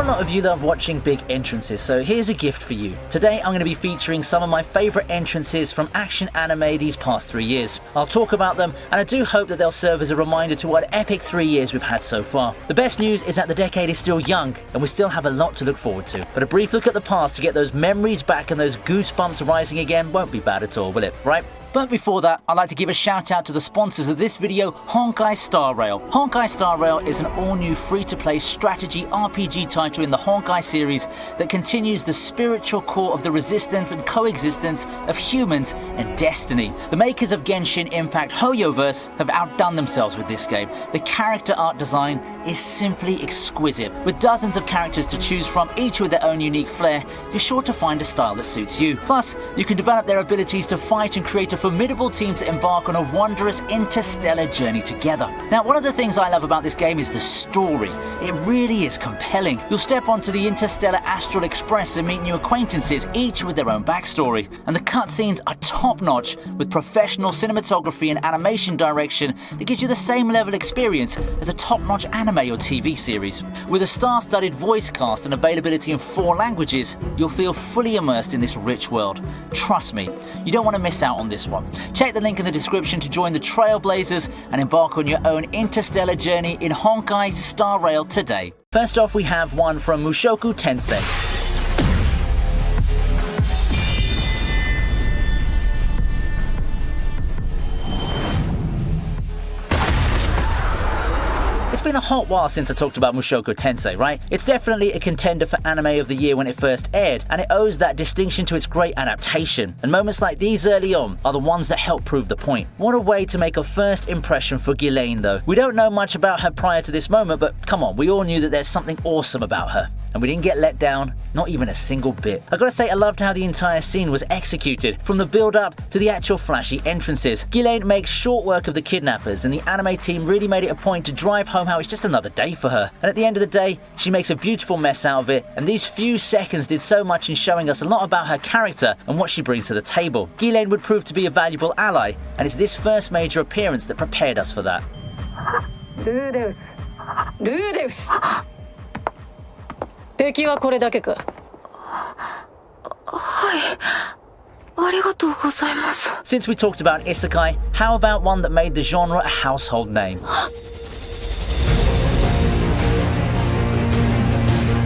know a lot of you love watching big entrances, so here's a gift for you. Today I'm going to be featuring some of my favourite entrances from action anime these past 3 years. I'll talk about them, and I do hope that they'll serve as a reminder to what epic 3 years we've had so far. The best news is that the decade is still young, and we still have a lot to look forward to. But a brief look at the past to get those memories back and those goosebumps rising again won't be bad at all, will it? Right? But before that, I'd like to give a shout out to the sponsors of this video, Honkai Star Rail. Honkai Star Rail is an all-new free-to-play strategy RPG title in the Honkai series that continues the spiritual core of the resistance and coexistence of humans and destiny. The makers of Genshin Impact Hoyoverse have outdone themselves with this game. The character art design is simply exquisite. With dozens of characters to choose from, each with their own unique flair, you're sure to find a style that suits you. Plus, you can develop their abilities to fight and create a formidable team to embark on a wondrous interstellar journey together. Now, one of the things I love about this game is the story. It really is compelling. You'll step onto the interstellar Astral Express and meet new acquaintances, each with their own backstory. And the cutscenes are top-notch, with professional cinematography and animation direction that gives you the same level of experience as a top-notch anime or TV series. With a star-studded voice cast and availability in 4 languages, you'll feel fully immersed in this rich world. Trust me, you don't want to miss out on this one. Check the link in the description to join the Trailblazers and embark on your own interstellar journey in Honkai Star Rail today. First off, we have one from Mushoku Tensei. It's been a hot while since I talked about Mushoku Tensei, right? It's definitely a contender for Anime of the Year when it first aired, and it owes that distinction to its great adaptation. And moments like these early on are the ones that help prove the point. What a way to make a first impression for Ghislaine, though. We don't know much about her prior to this moment, but come on, we all knew that there's something awesome about her. And we didn't get let down, not even a single bit. I gotta say, I loved how the entire scene was executed, from the build-up to the actual flashy entrances. Ghislaine makes short work of the kidnappers, and the anime team really made it a point to drive home how it's just another day for her. And at the end of the day, she makes a beautiful mess out of it, and these few seconds did so much in showing us a lot about her character and what she brings to the table. Ghislaine would prove to be a valuable ally, and it's this first major appearance that prepared us for that. Since we talked about isekai, how about one that made the genre a household name?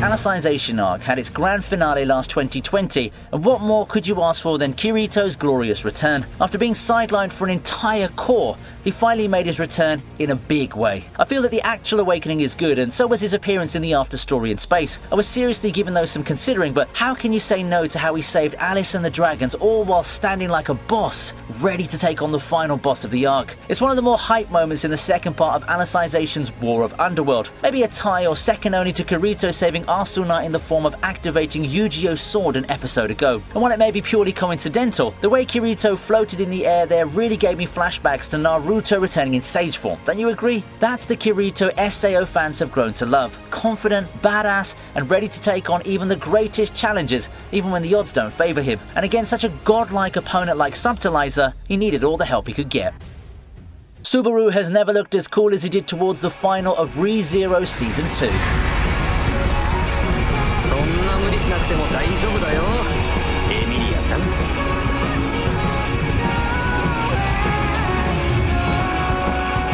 Alicization arc had its grand finale last 2020, and what more could you ask for than Kirito's glorious return? After being sidelined for an entire core, he finally made his return in a big way. I feel that the actual awakening is good, and so was his appearance in the after story in space. I was seriously giving those some considering, but how can you say no to how he saved Alice and the dragons, all while standing like a boss, ready to take on the final boss of the arc? It's one of the more hype moments in the second part of Alicization's War of Underworld. Maybe a tie or second only to Kirito saving Asuna in the form of activating Yu-Gi-Oh's sword an episode ago. And while it may be purely coincidental, the way Kirito floated in the air there really gave me flashbacks to Naruto returning in Sage form. Don't you agree? That's the Kirito SAO fans have grown to love. Confident, badass, and ready to take on even the greatest challenges, even when the odds don't favor him. And against such a godlike opponent like Subtilizer, he needed all the help he could get. Subaru has never looked as cool as he did towards the final of ReZero Season 2.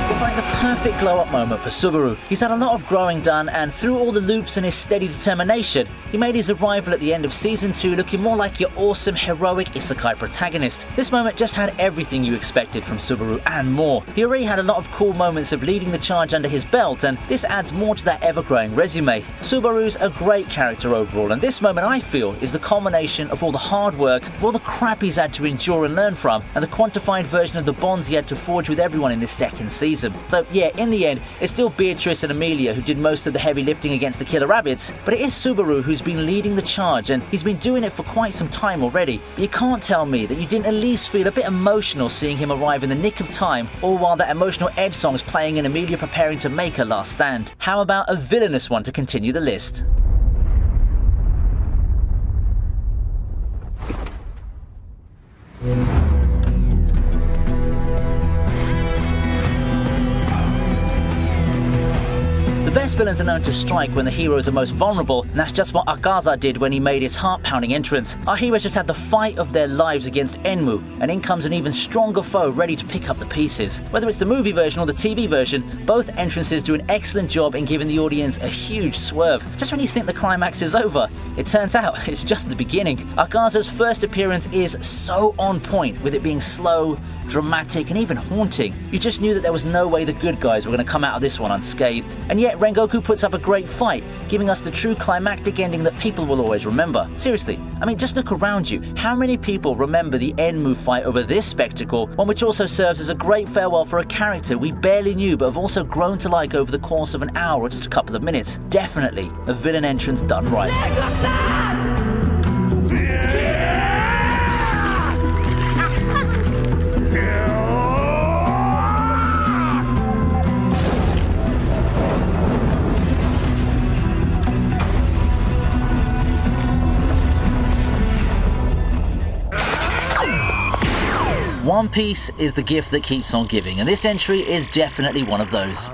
It's like the perfect glow-up moment for Subaru. He's had a lot of growing done, and through all the loops and his steady determination, he made his arrival at the end of Season 2 looking more like your awesome, heroic isekai protagonist. This moment just had everything you expected from Subaru and more. He already had a lot of cool moments of leading the charge under his belt, and this adds more to that ever-growing resume. Subaru's a great character overall, and this moment, I feel, is the culmination of all the hard work, of all the crap he's had to endure and learn from, and the quantified version of the bonds he had to forge with everyone in this second season. So yeah, in the end, it's still Beatrice and Amelia who did most of the heavy lifting against the Killer Rabbits, but it is Subaru who's been leading the charge, and he's been doing it for quite some time already. But you can't tell me that you didn't at least feel a bit emotional seeing him arrive in the nick of time, all while that emotional Ed song's playing and Amelia preparing to make her last stand. How about a villainous one to continue the list? The best villains are known to strike when the heroes are most vulnerable, and that's just what Akaza did when he made his heart-pounding entrance. Our heroes just had the fight of their lives against Enmu, and in comes an even stronger foe ready to pick up the pieces. Whether it's the movie version or the TV version, both entrances do an excellent job in giving the audience a huge swerve. Just when you think the climax is over, it turns out it's just the beginning. Akaza's first appearance is so on point, with it being slow, dramatic, and even haunting. You just knew that there was no way the good guys were going to come out of this one unscathed. And yet Rengoku puts up a great fight, giving us the true climactic ending that people will always remember. Seriously, I mean, just look around you. How many people remember the Enmu fight over this spectacle, one which also serves as a great farewell for a character we barely knew but have also grown to like over the course of an hour or just a couple of minutes? Definitely a villain entrance done right. One Piece is the gift that keeps on giving, and this entry is definitely one of those.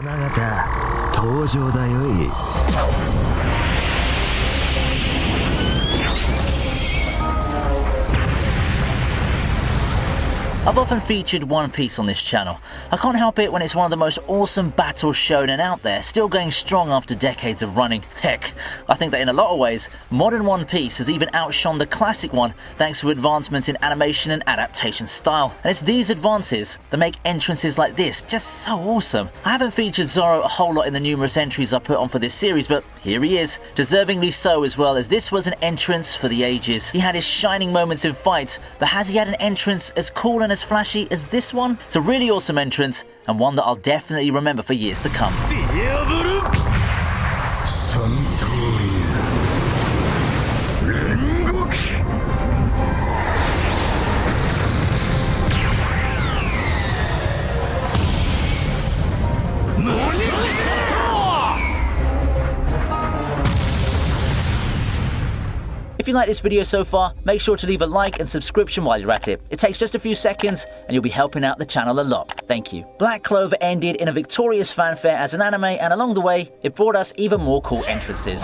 I've often featured One Piece on this channel. I can't help it when it's one of the most awesome battles shonen out there, still going strong after decades of running. Heck, I think that in a lot of ways, modern One Piece has even outshone the classic one thanks to advancements in animation and adaptation style. And it's these advances that make entrances like this just so awesome. I haven't featured Zoro a whole lot in the numerous entries I put on for this series, but here he is, deservingly so, as well, as this was an entrance for the ages. He had his shining moments in fights, but has he had an entrance as cool and as flashy as this one? It's a really awesome entrance, and one that I'll definitely remember for years to come. If you like this video so far, make sure to leave a like and subscription while you're at it. It takes just a few seconds and you'll be helping out the channel a lot. Thank you. Black Clover ended in a victorious fanfare as an anime, and along the way, it brought us even more cool entrances.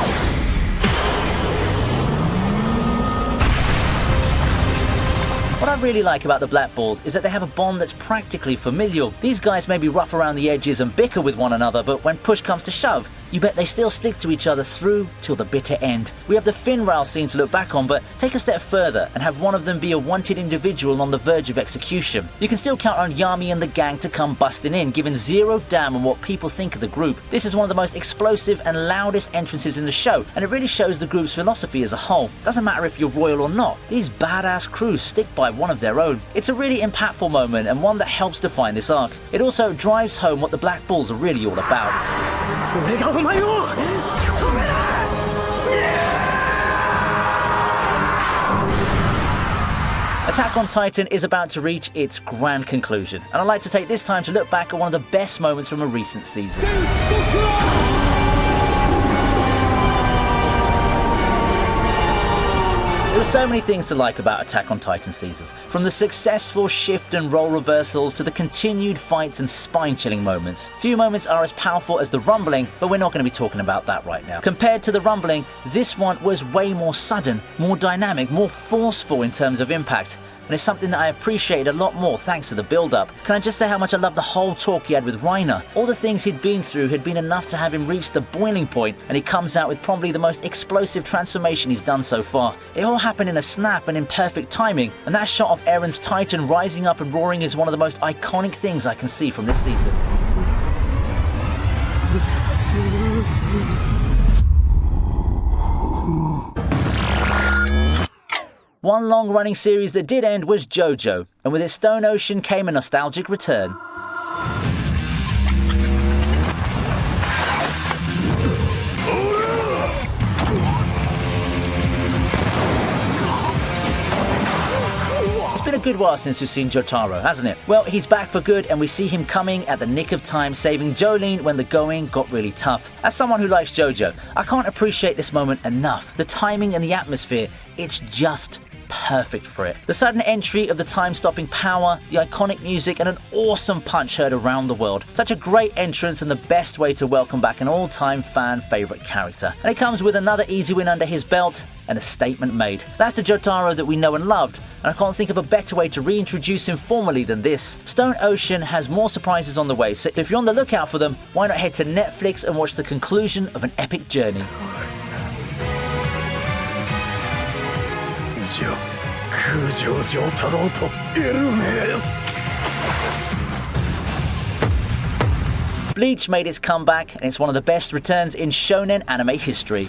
What I really like about the Black Balls is that they have a bond that's practically familial. These guys may be rough around the edges and bicker with one another, but when push comes to shove, you bet they still stick to each other through till the bitter end. We have the Finral scene to look back on, but take a step further and have one of them be a wanted individual on the verge of execution. You can still count on Yami and the gang to come busting in, giving zero damn on what people think of the group. This is one of the most explosive and loudest entrances in the show, and it really shows the group's philosophy as a whole. Doesn't matter if you're royal or not, these badass crews stick by one of their own. It's a really impactful moment and one that helps define this arc. It also drives home what the Black Balls are really all about. Attack on Titan is about to reach its grand conclusion, and I'd like to take this time to look back at one of the best moments from a recent season. There were so many things to like about Attack on Titan seasons, from the successful shift and role reversals to the continued fights and spine-chilling moments. Few moments are as powerful as the rumbling, but we're not going to be talking about that right now. Compared to the rumbling, this one was way more sudden, more dynamic, more forceful in terms of impact. And it's something that I appreciated a lot more thanks to the build-up. Can I just say how much I love the whole talk he had with Reiner? All the things he'd been through had been enough to have him reach the boiling point, and he comes out with probably the most explosive transformation he's done so far. It all happened in a snap and in perfect timing, and that shot of Eren's Titan rising up and roaring is one of the most iconic things I can see from this season. One long-running series that did end was JoJo, and with its Stone Ocean came a nostalgic return. It's been a good while since we've seen Jotaro, hasn't it? Well, he's back for good, and we see him coming at the nick of time, saving Jolene when the going got really tough. As someone who likes JoJo, I can't appreciate this moment enough. The timing and the atmosphere, it's just perfect for it. The sudden entry of the time-stopping power, the iconic music, and an awesome punch heard around the world. Such a great entrance and the best way to welcome back an all-time fan favorite character. And it comes with another easy win under his belt and a statement made. That's the Jotaro that we know and loved, and I can't think of a better way to reintroduce him formally than this. Stone Ocean has more surprises on the way, so if you're on the lookout for them, why not head to Netflix and watch the conclusion of an epic journey. Bleach made its comeback, and it's one of the best returns in shonen anime history.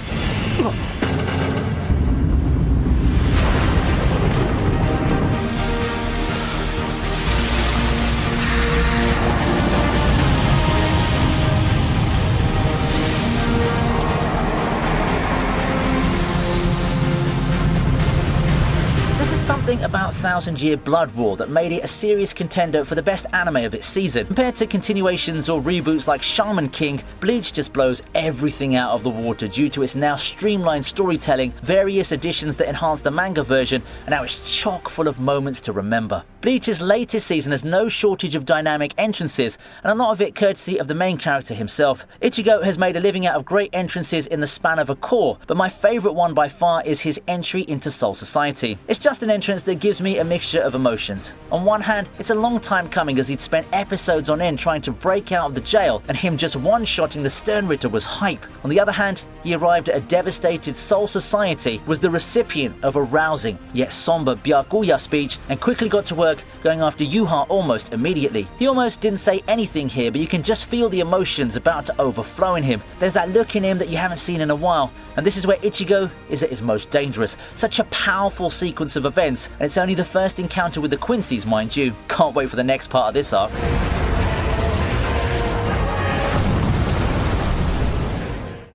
Something about Thousand Year Blood War that made it a serious contender for the best anime of its season. Compared to continuations or reboots like Shaman King, Bleach just blows everything out of the water due to its now streamlined storytelling, various additions that enhance the manga version, and now it's chock full of moments to remember. Bleach's latest season has no shortage of dynamic entrances, and a lot of it courtesy of the main character himself. Ichigo has made a living out of great entrances in the span of a core, but my favourite one by far is his entry into Soul Society. It's just an entrance that gives me a mixture of emotions. On one hand, it's a long time coming as he'd spent episodes on end trying to break out of the jail, and him just one-shotting the Sternritter was hype. On the other hand, he arrived at a devastated Soul Society, was the recipient of a rousing yet somber Byakuya speech, and quickly got to work going after Yuha almost immediately. He almost didn't say anything here, but you can just feel the emotions about to overflow in him. There's that look in him that you haven't seen in a while, and this is where Ichigo is at his most dangerous. Such a powerful sequence of events, and it's only the first encounter with the Quincy's, mind you. Can't wait for the next part of this arc.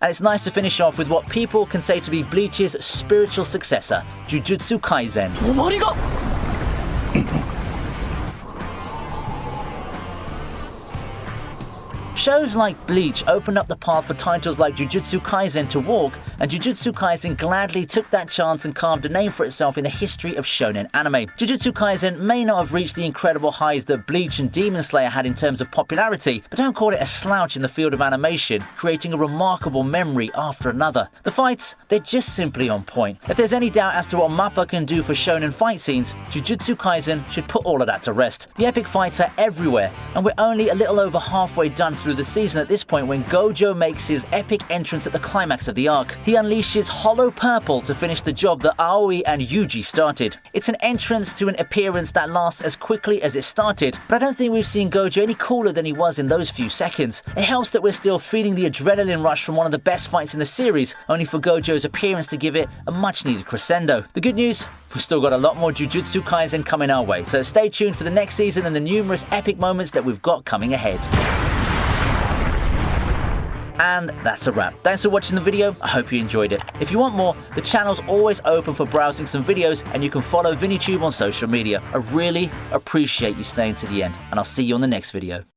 And it's nice to finish off with what people can say to be Bleach's spiritual successor, Jujutsu Kaisen. Shows like Bleach opened up the path for titles like Jujutsu Kaisen to walk, and Jujutsu Kaisen gladly took that chance and carved a name for itself in the history of shonen anime. Jujutsu Kaisen may not have reached the incredible highs that Bleach and Demon Slayer had in terms of popularity, but don't call it a slouch in the field of animation, creating a remarkable memory after another. The fights, they're just simply on point. If there's any doubt as to what MAPPA can do for shonen fight scenes, Jujutsu Kaisen should put all of that to rest. The epic fights are everywhere, and we're only a little over halfway done through the season at this point when Gojo makes his epic entrance at the climax of the arc. He unleashes Hollow Purple to finish the job that Aoi and Yuji started. It's an entrance to an appearance that lasts as quickly as it started, but I don't think we've seen Gojo any cooler than he was in those few seconds. It helps that we're still feeling the adrenaline rush from one of the best fights in the series, only for Gojo's appearance to give it a much needed crescendo. The good news? We've still got a lot more Jujutsu Kaisen coming our way, so stay tuned for the next season and the numerous epic moments that we've got coming ahead. And that's a wrap. Thanks for watching the video. I hope you enjoyed it. If you want more, the channel's always open for browsing some videos, and you can follow ViniiTube on social media. I really appreciate you staying to the end, and I'll see you on the next video.